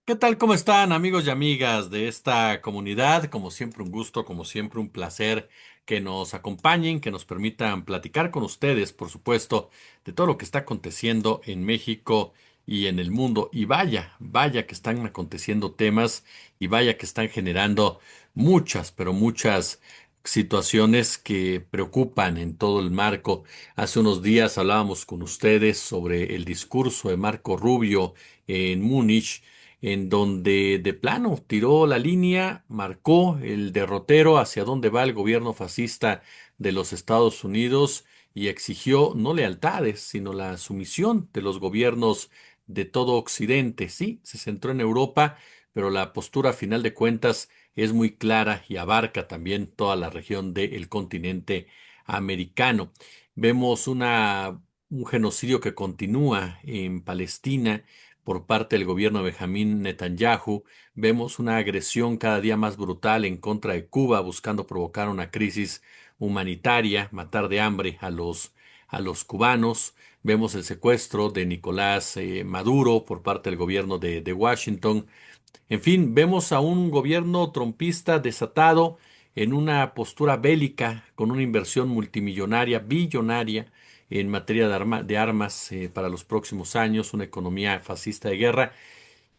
¿Qué tal? ¿Cómo están amigos y amigas de esta comunidad? Como siempre un gusto, como siempre un placer que nos acompañen, que nos permitan platicar con ustedes, por supuesto, de todo lo que está aconteciendo en México y en el mundo. Y vaya, vaya que están aconteciendo temas y vaya que están generando muchas, pero muchas situaciones que preocupan en todo el marco. Hace unos días hablábamos con ustedes sobre el discurso de Marco Rubio en Múnich en donde de plano tiró la línea, marcó el derrotero hacia dónde va el gobierno fascista de los Estados Unidos y exigió no lealtades, sino la sumisión de los gobiernos de todo Occidente. Sí, se centró en Europa, pero la postura a final de cuentas es muy clara y abarca también toda la región del continente americano. Vemos un genocidio que continúa en Palestina por parte del gobierno de Benjamín Netanyahu. Vemos una agresión cada día más brutal en contra de Cuba, buscando provocar una crisis humanitaria, matar de hambre a los cubanos. Vemos el secuestro de Nicolás Maduro por parte del gobierno de Washington. En fin, vemos a un gobierno trompista desatado en una postura bélica con una inversión multimillonaria, billonaria en materia de armas para los próximos años, una economía fascista de guerra.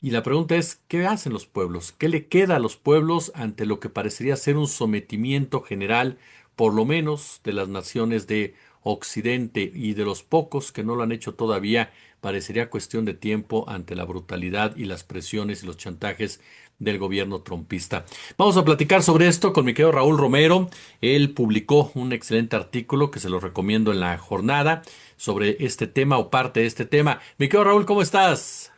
Y la pregunta es, ¿qué hacen los pueblos? ¿Qué le queda a los pueblos ante lo que parecería ser un sometimiento general, por lo menos de las naciones de Occidente y de los pocos que no lo han hecho todavía? Parecería cuestión de tiempo ante la brutalidad y las presiones y los chantajes del gobierno trompista. Vamos a platicar sobre esto con mi querido Raúl Romero. Él publicó un excelente artículo que se lo recomiendo en la jornada sobre este tema o parte de este tema. Mi querido Raúl, ¿cómo estás?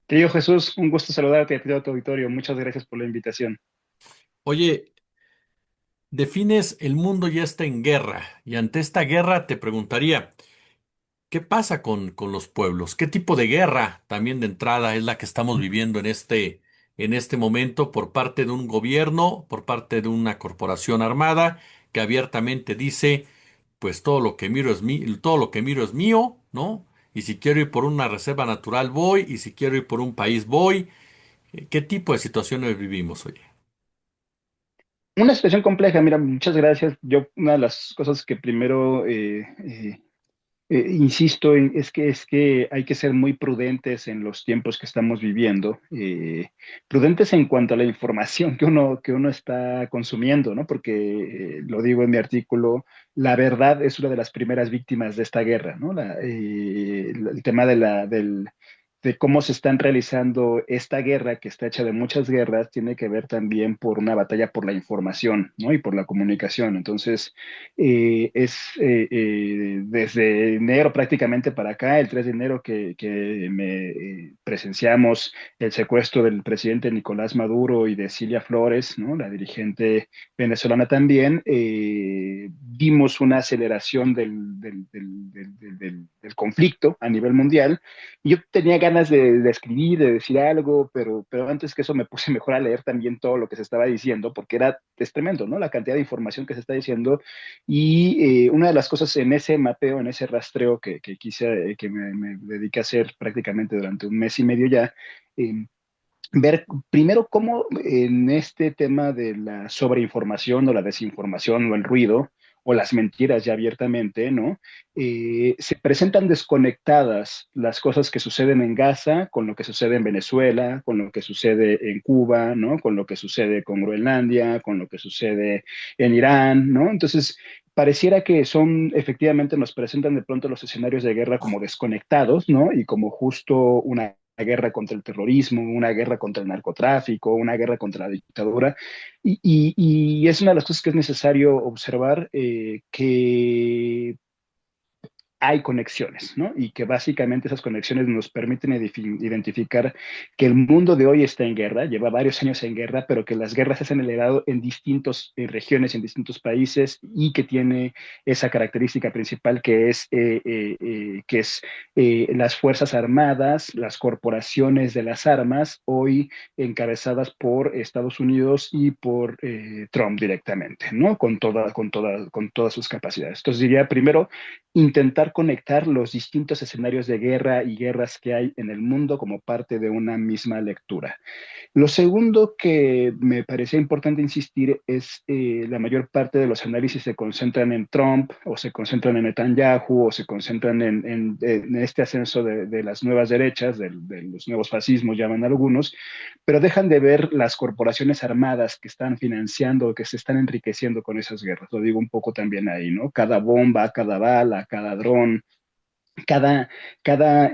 Querido Jesús, un gusto saludarte a ti y a tu auditorio. Muchas gracias por la invitación. Oye, defines el mundo ya está en guerra y ante esta guerra te preguntaría, ¿qué pasa con los pueblos? ¿Qué tipo de guerra también de entrada es la que estamos viviendo en este momento por parte de un gobierno, por parte de una corporación armada que abiertamente dice, pues todo lo que miro es todo lo que miro es mío, ¿no? Y si quiero ir por una reserva natural voy, y si quiero ir por un país voy. ¿Qué tipo de situaciones vivimos, oye? Una situación compleja, mira, muchas gracias. Yo, una de las cosas que primero insisto en es que hay que ser muy prudentes en los tiempos que estamos viviendo, prudentes en cuanto a la información que uno está consumiendo, ¿no? Porque lo digo en mi artículo, la verdad es una de las primeras víctimas de esta guerra, ¿no? El tema de cómo se están realizando esta guerra, que está hecha de muchas guerras, tiene que ver también por una batalla por la información, ¿no? Y por la comunicación. Entonces, desde enero prácticamente para acá, el 3 de enero que presenciamos el secuestro del presidente Nicolás Maduro y de Cilia Flores, ¿no? La dirigente venezolana también, vimos una aceleración del conflicto a nivel mundial. Y yo tenía ganas de escribir, de decir algo, pero antes que eso me puse mejor a leer también todo lo que se estaba diciendo, porque es tremendo, ¿no? La cantidad de información que se está diciendo. Y una de las cosas en ese mapeo, en ese rastreo que quise, que me dediqué a hacer prácticamente durante un mes y medio ya, eh, ver primero cómo en este tema de la sobreinformación o la desinformación o el ruido o las mentiras ya abiertamente, ¿no? Se presentan desconectadas las cosas que suceden en Gaza con lo que sucede en Venezuela, con lo que sucede en Cuba, ¿no? Con lo que sucede con Groenlandia, con lo que sucede en Irán, ¿no? Entonces, pareciera que son, efectivamente, nos presentan de pronto los escenarios de guerra como desconectados, ¿no? Y como justo una guerra contra el terrorismo, una guerra contra el narcotráfico, una guerra contra la dictadura. Y es una de las cosas que es necesario observar, que hay conexiones, ¿no? Y que básicamente esas conexiones nos permiten identificar que el mundo de hoy está en guerra, lleva varios años en guerra, pero que las guerras se han acelerado en distintas regiones, en distintos países, y que tiene esa característica principal que es las Fuerzas Armadas, las corporaciones de las armas, hoy encabezadas por Estados Unidos y por Trump directamente, ¿no? Con todas sus capacidades. Entonces diría primero, intentar conectar los distintos escenarios de guerra y guerras que hay en el mundo como parte de una misma lectura. Lo segundo que me parecía importante insistir es la mayor parte de los análisis se concentran en Trump o se concentran en Netanyahu o se concentran en este ascenso de las nuevas derechas, de los nuevos fascismos, llaman algunos, pero dejan de ver las corporaciones armadas que están financiando o que se están enriqueciendo con esas guerras. Lo digo un poco también ahí, ¿no? Cada bomba, cada bala, cada dron, cada, cada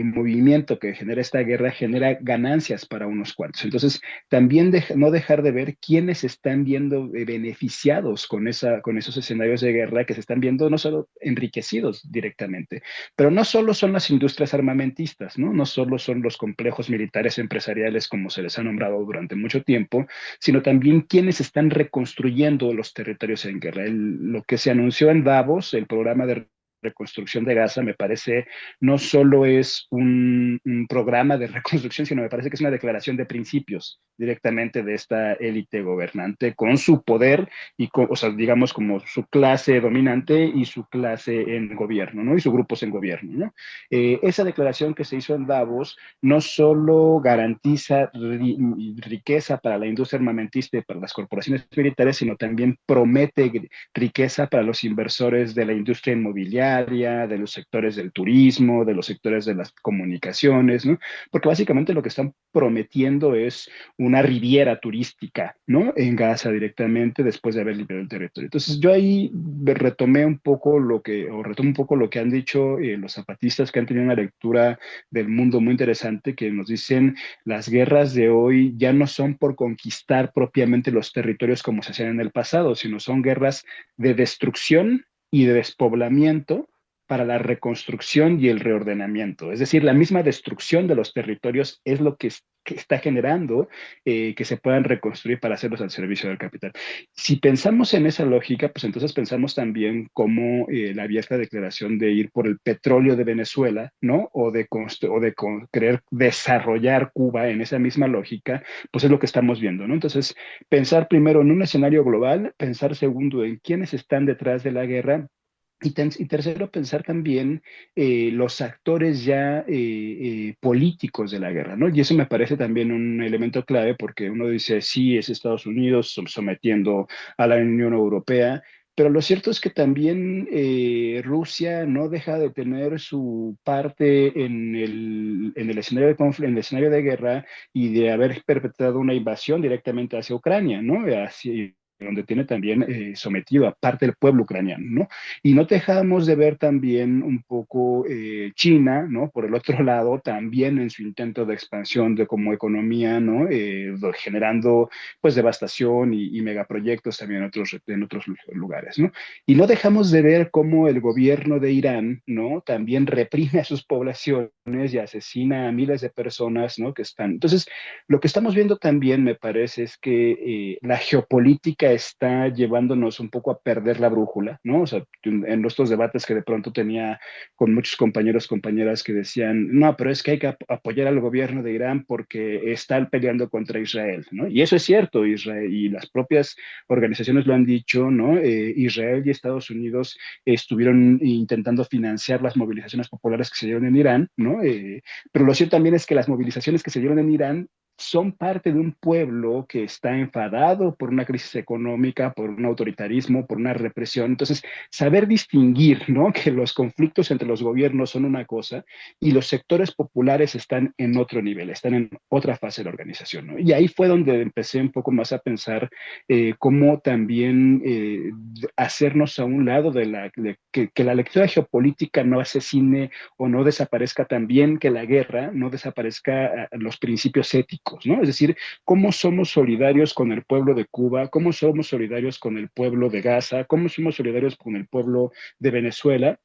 movimiento que genera esta guerra genera ganancias para unos cuantos. Entonces, también no dejar de ver quiénes están viendo beneficiados con esos escenarios de guerra, que se están viendo no solo enriquecidos directamente, pero no solo son las industrias armamentistas, ¿no? No solo son los complejos militares empresariales como se les ha nombrado durante mucho tiempo, sino también quienes están reconstruyendo los territorios en guerra. Lo que se anunció en Davos, el programa de reconstrucción de Gaza, me parece, no solo es un programa de reconstrucción, sino me parece que es una declaración de principios directamente de esta élite gobernante con su poder y, o sea, digamos, como su clase dominante y su clase en gobierno, ¿no? Y sus grupos en gobierno, ¿no? Esa declaración que se hizo en Davos no solo garantiza riqueza para la industria armamentista y para las corporaciones militares, sino también promete riqueza para los inversores de la industria inmobiliaria, de los sectores del turismo, de los sectores de las comunicaciones, ¿no? Porque básicamente lo que están prometiendo es una riviera turística, ¿no? En Gaza directamente después de haber liberado el territorio. Entonces yo ahí retomé un poco lo que, o retomo un poco lo que han dicho los zapatistas que han tenido una lectura del mundo muy interesante, que nos dicen las guerras de hoy ya no son por conquistar propiamente los territorios como se hacían en el pasado, sino son guerras de destrucción y de despoblamiento para la reconstrucción y el reordenamiento. Es decir, la misma destrucción de los territorios es lo que está generando que se puedan reconstruir para hacerlos al servicio del capital. Si pensamos en esa lógica, pues entonces pensamos también como la abierta declaración de ir por el petróleo de Venezuela, ¿no? O de querer desarrollar Cuba en esa misma lógica, pues es lo que estamos viendo, ¿no? Entonces, pensar primero en un escenario global, pensar segundo en quiénes están detrás de la guerra y tercero, pensar también los actores ya políticos de la guerra, ¿no? Y eso me parece también un elemento clave porque uno dice, sí, es Estados Unidos sometiendo a la Unión Europea, pero lo cierto es que también Rusia no deja de tener su parte en el escenario en el escenario de guerra y de haber perpetrado una invasión directamente hacia Ucrania, ¿no? Hacia, donde tiene también sometido a parte del pueblo ucraniano, ¿no? Y no dejamos de ver también un poco China, ¿no? Por el otro lado, también en su intento de expansión de como economía, ¿no? Generando pues devastación y megaproyectos también en otros lugares, ¿no? Y no dejamos de ver cómo el gobierno de Irán, ¿no? También reprime a sus poblaciones y asesina a miles de personas, ¿no? Que están. Entonces, lo que estamos viendo también, me parece, es que la geopolítica está llevándonos un poco a perder la brújula, ¿no? O sea, en estos debates que de pronto tenía con muchos compañeros, compañeras que decían, no, pero es que hay que apoyar al gobierno de Irán porque están peleando contra Israel, ¿no? Y eso es cierto, Israel, y las propias organizaciones lo han dicho, ¿no? Israel y Estados Unidos estuvieron intentando financiar las movilizaciones populares que se dieron en Irán, ¿no? Pero lo cierto también es que las movilizaciones que se dieron en Irán son parte de un pueblo que está enfadado por una crisis económica, por un autoritarismo, por una represión. Entonces, saber distinguir, ¿no? Que los conflictos entre los gobiernos son una cosa y los sectores populares están en otro nivel, están en otra fase de la organización, ¿no? Y ahí fue donde empecé un poco más a pensar cómo también hacernos a un lado que la lectura geopolítica no asesine o no desaparezca también, que la guerra no desaparezca los principios éticos, ¿no? Es decir, cómo somos solidarios con el pueblo de Cuba, cómo somos solidarios con el pueblo de Gaza, cómo somos solidarios con el pueblo de Venezuela,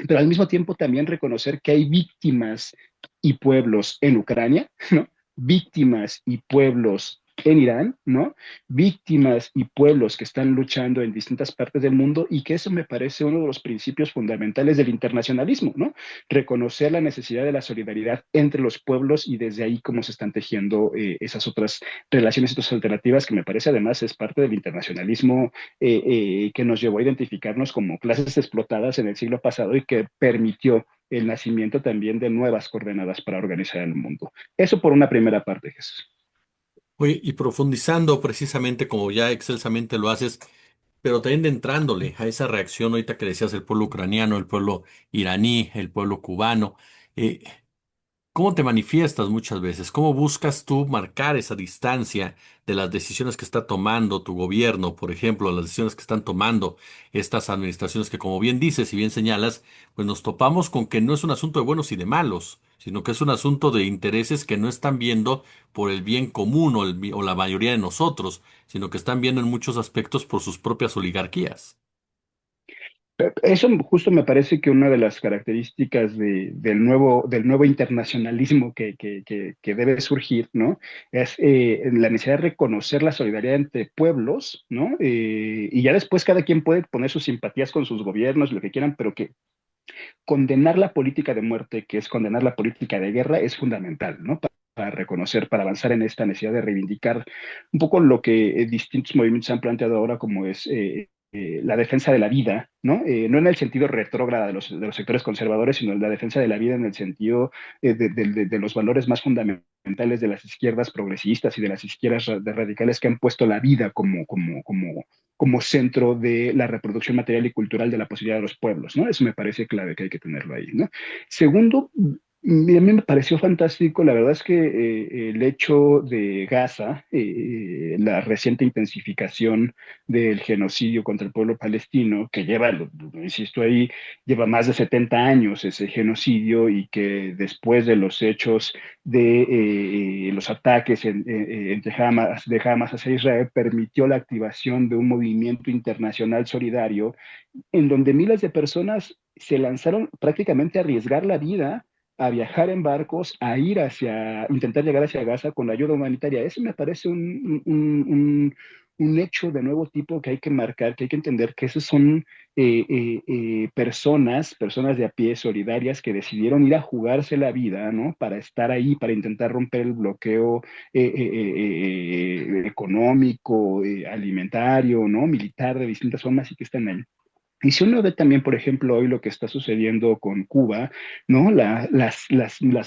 pero al mismo tiempo también reconocer que hay víctimas y pueblos en Ucrania, ¿no? Víctimas y pueblos en Irán, ¿no? Víctimas y pueblos que están luchando en distintas partes del mundo y que eso me parece uno de los principios fundamentales del internacionalismo, ¿no? Reconocer la necesidad de la solidaridad entre los pueblos y desde ahí cómo se están tejiendo esas otras relaciones, otras alternativas que me parece además es parte del internacionalismo que nos llevó a identificarnos como clases explotadas en el siglo pasado y que permitió el nacimiento también de nuevas coordenadas para organizar el mundo. Eso por una primera parte, Jesús. Oye, y profundizando precisamente como ya excelsamente lo haces, pero también entrándole a esa reacción ahorita que decías el pueblo ucraniano, el pueblo iraní, el pueblo cubano. eh, ¿Cómo te manifiestas muchas veces? ¿Cómo buscas tú marcar esa distancia de las decisiones que está tomando tu gobierno, por ejemplo, las decisiones que están tomando estas administraciones que, como bien dices y bien señalas, pues nos topamos con que no es un asunto de buenos y de malos, sino que es un asunto de intereses que no están viendo por el bien común o la mayoría de nosotros, sino que están viendo en muchos aspectos por sus propias oligarquías? Eso justo me parece que una de las características del nuevo internacionalismo que debe surgir, ¿no? Es la necesidad de reconocer la solidaridad entre pueblos, ¿no? Y ya después cada quien puede poner sus simpatías con sus gobiernos, lo que quieran, pero que condenar la política de muerte, que es condenar la política de guerra, es fundamental, ¿no? Para reconocer, para avanzar en esta necesidad de reivindicar un poco lo que distintos movimientos han planteado ahora como es la defensa de la vida, ¿no? No en el sentido retrógrada de los sectores conservadores, sino la defensa de la vida en el sentido de los valores más fundamentales de las izquierdas progresistas y de las izquierdas radicales que han puesto la vida como centro de la reproducción material y cultural de la posibilidad de los pueblos, ¿no? Eso me parece clave que hay que tenerlo ahí, ¿no? Segundo, a mí me pareció fantástico, la verdad es que el hecho de Gaza, la reciente intensificación del genocidio contra el pueblo palestino, que lleva, lo insisto ahí, lleva más de 70 años ese genocidio y que después de los hechos de los ataques entre de Hamas hacia Israel, permitió la activación de un movimiento internacional solidario en donde miles de personas se lanzaron prácticamente a arriesgar la vida, a viajar en barcos, a ir hacia, intentar llegar hacia Gaza con la ayuda humanitaria. Eso me parece un hecho de nuevo tipo que hay que marcar, que hay que entender que esos son personas de a pie solidarias que decidieron ir a jugarse la vida, ¿no? Para estar ahí, para intentar romper el bloqueo económico, alimentario, ¿no? Militar de distintas formas y que están ahí. Y si uno ve también, por ejemplo, hoy lo que está sucediendo con Cuba, ¿no? Las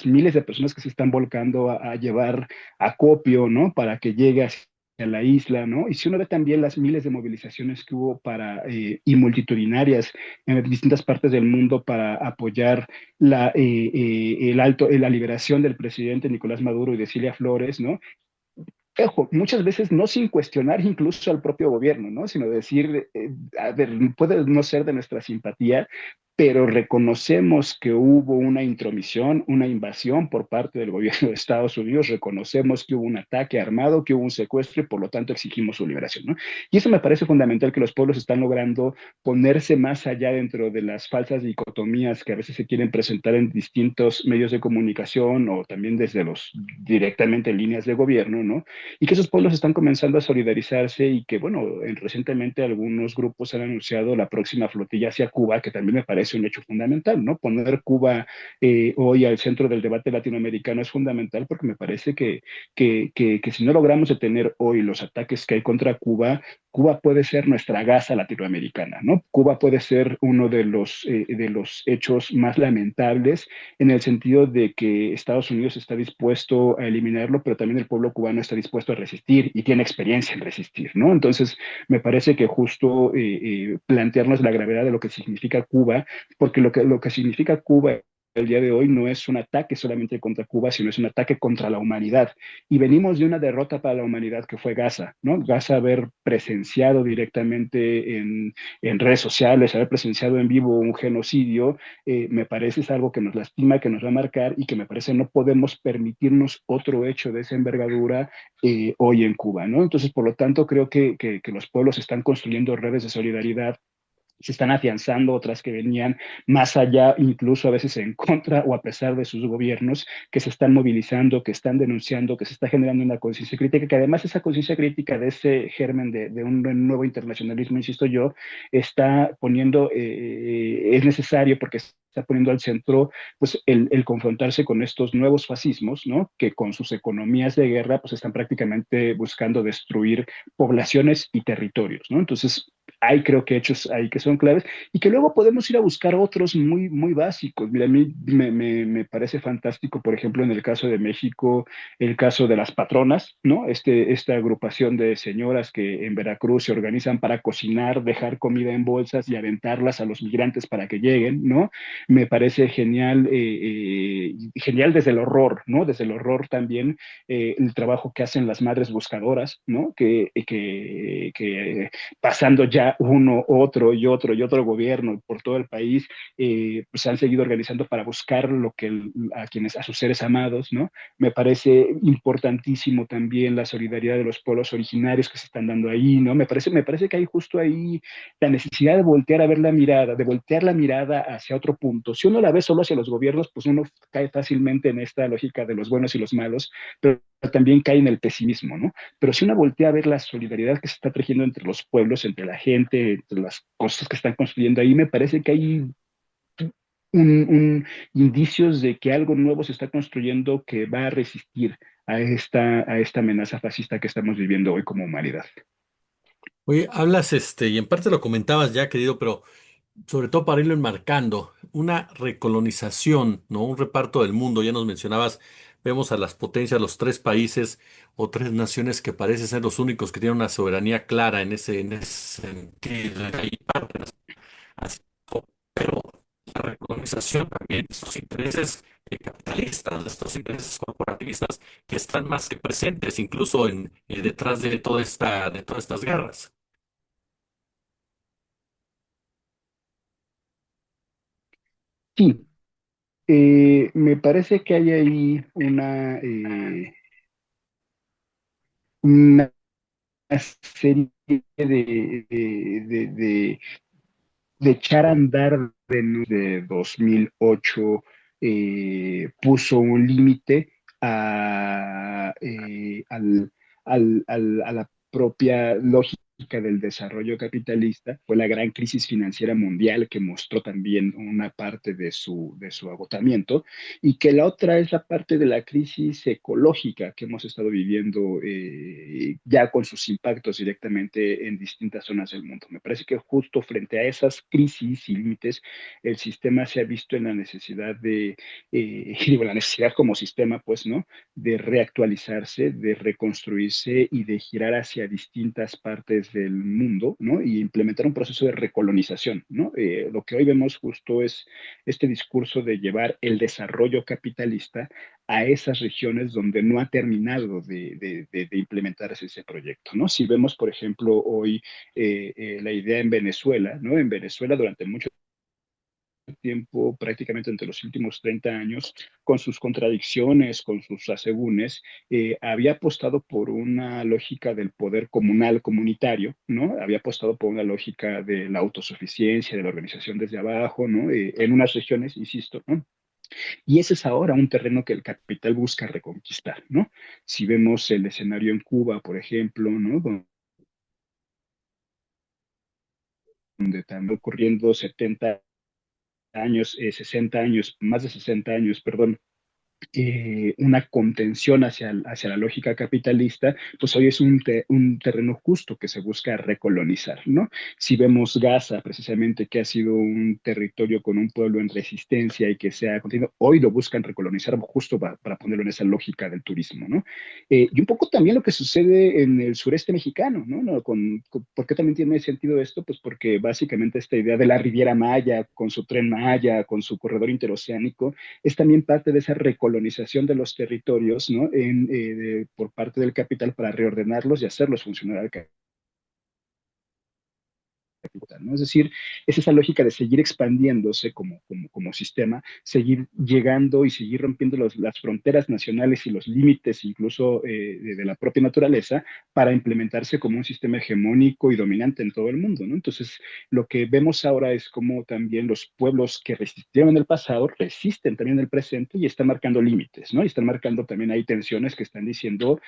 miles de personas que se están volcando a llevar acopio, ¿no? Para que llegue hacia la isla, ¿no? Y si uno ve también las miles de movilizaciones que hubo y multitudinarias en distintas partes del mundo para apoyar la liberación del presidente Nicolás Maduro y de Cilia Flores, ¿no? Ojo, muchas veces no sin cuestionar incluso al propio gobierno, ¿no? Sino decir, a ver, puede no ser de nuestra simpatía, pero reconocemos que hubo una intromisión, una invasión por parte del gobierno de Estados Unidos, reconocemos que hubo un ataque armado, que hubo un secuestro y por lo tanto exigimos su liberación, ¿no? Y eso me parece fundamental que los pueblos están logrando ponerse más allá dentro de las falsas dicotomías que a veces se quieren presentar en distintos medios de comunicación o también desde los directamente líneas de gobierno, ¿no? Y que esos pueblos están comenzando a solidarizarse y que, bueno, recientemente algunos grupos han anunciado la próxima flotilla hacia Cuba, que también me parece un hecho fundamental, ¿no? Poner Cuba hoy al centro del debate latinoamericano es fundamental porque me parece que si no logramos detener hoy los ataques que hay contra Cuba, Cuba puede ser nuestra Gaza latinoamericana, ¿no? Cuba puede ser uno de los hechos más lamentables en el sentido de que Estados Unidos está dispuesto a eliminarlo, pero también el pueblo cubano está dispuesto a resistir y tiene experiencia en resistir, ¿no? Entonces, me parece que justo plantearnos la gravedad de lo que significa Cuba, porque lo que significa Cuba el día de hoy no es un ataque solamente contra Cuba, sino es un ataque contra la humanidad. Y venimos de una derrota para la humanidad que fue Gaza, ¿no? Gaza haber presenciado directamente en redes sociales, haber presenciado en vivo un genocidio, me parece es algo que nos lastima, que nos va a marcar y que me parece no podemos permitirnos otro hecho de esa envergadura hoy en Cuba, ¿no? Entonces, por lo tanto, creo que los pueblos están construyendo redes de solidaridad se están afianzando, otras que venían más allá, incluso a veces en contra o a pesar de sus gobiernos, que se están movilizando, que están denunciando, que se está generando una conciencia crítica, que además esa conciencia crítica de ese germen de un nuevo internacionalismo, insisto yo, está poniendo, es necesario porque está poniendo al centro pues el confrontarse con estos nuevos fascismos, ¿no? Que con sus economías de guerra pues están prácticamente buscando destruir poblaciones y territorios, ¿no? Entonces, hay creo que hechos ahí que son claves y que luego podemos ir a buscar otros muy, muy básicos. Mira, a mí me parece fantástico, por ejemplo, en el caso de México, el caso de las patronas, ¿no? Esta agrupación de señoras que en Veracruz se organizan para cocinar, dejar comida en bolsas y aventarlas a los migrantes para que lleguen, ¿no? Me parece genial, genial desde el horror, ¿no? Desde el horror también el trabajo que hacen las madres buscadoras, ¿no? Que pasando ya uno, otro y otro y otro gobierno por todo el país, pues han seguido organizando para buscar lo que a quienes, a sus seres amados, ¿no? Me parece importantísimo también la solidaridad de los pueblos originarios que se están dando ahí, ¿no? Me parece que hay justo ahí la necesidad de voltear a ver la mirada, de voltear la mirada hacia otro punto. Si uno la ve solo hacia los gobiernos, pues uno cae fácilmente en esta lógica de los buenos y los malos, pero también cae en el pesimismo, ¿no? Pero si uno voltea a ver la solidaridad que se está tejiendo entre los pueblos, entre la gente, entre las cosas que están construyendo ahí, me parece que hay un indicios de que algo nuevo se está construyendo que va a resistir a esta amenaza fascista que estamos viviendo hoy como humanidad. Oye, hablas, y en parte lo comentabas ya, querido, pero sobre todo para irlo enmarcando, una recolonización, ¿no? Un reparto del mundo, ya nos mencionabas, vemos a las potencias, los tres países o tres naciones que parecen ser los únicos que tienen una soberanía clara en ese sentido, ahí parten así, pero la recolonización también, estos intereses capitalistas, estos intereses corporativistas que están más que presentes, incluso detrás de de todas estas guerras. Sí, me parece que hay ahí una serie de echar a andar de 2008 puso un límite a la propia lógica del desarrollo capitalista. Fue la gran crisis financiera mundial que mostró también una parte de su agotamiento y que la otra es la parte de la crisis ecológica que hemos estado viviendo ya con sus impactos directamente en distintas zonas del mundo. Me parece que justo frente a esas crisis y límites, el sistema se ha visto en la necesidad digo, la necesidad como sistema, pues, ¿no? De reactualizarse, de reconstruirse y de girar hacia distintas partes del mundo, ¿no? Y implementar un proceso de recolonización, ¿no? Lo que hoy vemos justo es este discurso de llevar el desarrollo capitalista a esas regiones donde no ha terminado de implementarse ese proyecto, ¿no? Si vemos, por ejemplo, hoy la idea en Venezuela, ¿no? En Venezuela durante mucho tiempo, prácticamente entre los últimos 30 años, con sus contradicciones, con sus asegúnes, había apostado por una lógica del poder comunal, comunitario, ¿no? Había apostado por una lógica de la autosuficiencia, de la organización desde abajo, ¿no? En unas regiones, insisto, ¿no? Y ese es ahora un terreno que el capital busca reconquistar, ¿no? Si vemos el escenario en Cuba, por ejemplo, ¿no? Donde están ocurriendo 70 años, 60 años, más de 60 años, perdón, una contención hacia la lógica capitalista, pues hoy es un terreno justo que se busca recolonizar, ¿no? Si vemos Gaza, precisamente, que ha sido un territorio con un pueblo en resistencia y que se ha continuado, hoy lo buscan recolonizar justo para ponerlo en esa lógica del turismo, ¿no? Y un poco también lo que sucede en el sureste mexicano, ¿no? ¿No? ¿Por qué también tiene sentido esto? Pues porque básicamente esta idea de la Riviera Maya, con su tren Maya, con su corredor interoceánico, es también parte de esa recolonización de los territorios, ¿no? Por parte del capital para reordenarlos y hacerlos funcionar al ¿no? Es decir, es esa lógica de seguir expandiéndose como sistema, seguir llegando y seguir rompiendo las fronteras nacionales y los límites incluso de la propia naturaleza para implementarse como un sistema hegemónico y dominante en todo el mundo, ¿no? Entonces, lo que vemos ahora es cómo también los pueblos que resistieron en el pasado resisten también en el presente y están marcando límites, ¿no? Y están marcando también hay tensiones que están diciendo,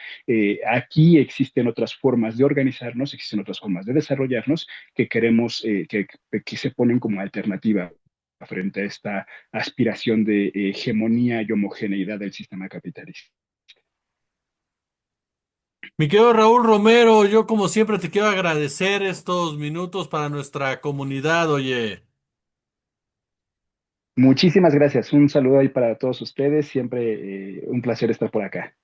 aquí existen otras formas de organizarnos, existen otras formas de desarrollarnos que queremos, que se ponen como alternativa frente a esta aspiración de hegemonía y homogeneidad del sistema capitalista. Mi querido Raúl Romero, yo como siempre te quiero agradecer estos minutos para nuestra comunidad, oye. Muchísimas gracias. Un saludo ahí para todos ustedes. Siempre un placer estar por acá.